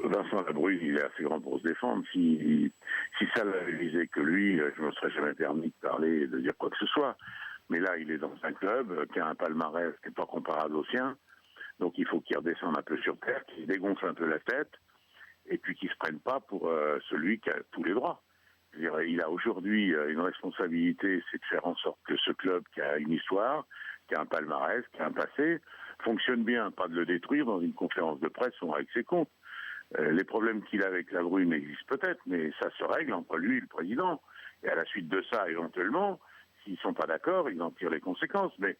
Vincent Labrune, il est assez grand pour se défendre. Si ça l'avait visé que lui, je ne me serais jamais permis de parler et de dire quoi que ce soit. Mais là, il est dans un club qui a un palmarès qui n'est pas comparable au sien. Donc il faut qu'il redescende un peu sur terre, qu'il dégonfle un peu la tête, et puis qu'il ne se prenne pas pour celui qui a tous les droits. Je veux dire, il a aujourd'hui une responsabilité, c'est de faire en sorte que ce club qui a une histoire, qui a un palmarès, qui a un passé, fonctionne bien, pas de le détruire dans une conférence de presse ou avec ses comptes. Les problèmes qu'il a avec la Brune existent peut-être, mais ça se règle entre lui et le président. Et à la suite de ça, éventuellement, s'ils ne sont pas d'accord, ils en tirent les conséquences. Mais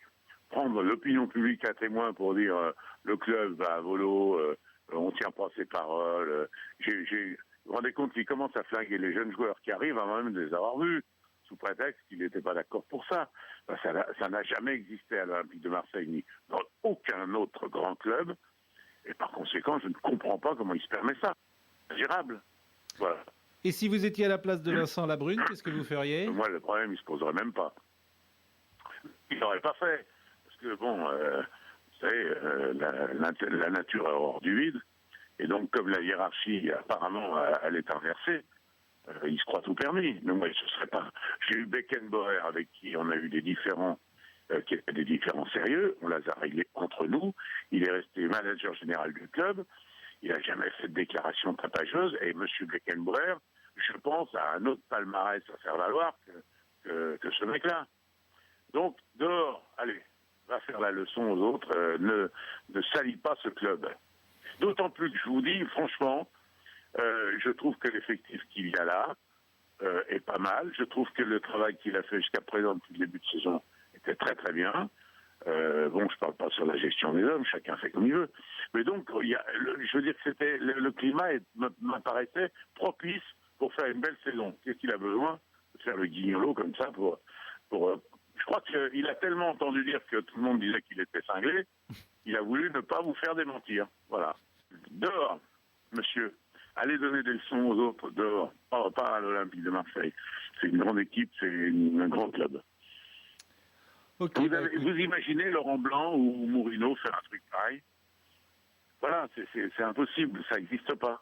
prendre l'opinion publique à témoin pour dire le club va à volo, on ne tient pas ses paroles. Vous vous rendez compte qu'il commence à flinguer les jeunes joueurs qui arrivent avant même de les avoir vus, sous prétexte qu'il n'était pas d'accord pour ça. Ça n'a jamais existé à l'Olympique de Marseille, ni dans aucun autre grand club. Et par conséquent, je ne comprends pas comment il se permet ça. C'est gérable. Voilà. Et si vous étiez à la place de Vincent Labrune, qu'est-ce que vous feriez? Moi, le problème, il ne se poserait même pas. Il n'aurait pas fait. Parce que, bon, vous savez, la nature est hors du vide. Et donc, comme la hiérarchie, apparemment, elle est inversée, il se croit tout permis. Mais moi, ce serait pas. J'ai eu Beckenbauer avec qui on a eu des différends, qui étaient des différends sérieux. On les a réglés entre nous. Il est resté manager général du club. Il n'a jamais fait de déclaration tapageuse. Et M. Beckenbauer, je pense, a un autre palmarès à faire valoir que ce mec-là. Donc, dehors, allez, va faire la leçon aux autres. Ne salis pas ce club. D'autant plus que je vous dis, franchement, je trouve que l'effectif qu'il y a là est pas mal. Je trouve que le travail qu'il a fait jusqu'à présent depuis le début de saison était très très bien. Bon, je parle pas sur la gestion des hommes, chacun fait comme il veut. Mais donc, je veux dire que c'était le climat m'apparaissait propice pour faire une belle saison. Qu'est-ce qu'il a besoin de faire le guignolo comme ça pour je crois qu'il a tellement entendu dire que tout le monde disait qu'il était cinglé, il a voulu ne pas vous faire démentir. Voilà. Dehors, monsieur. Allez donner des leçons aux autres dehors, pas à l'Olympique de Marseille. C'est une grande équipe, c'est un grand club. Okay, vous imaginez Laurent Blanc ou Mourinho faire un truc pareil? Voilà, c'est impossible, ça n'existe pas.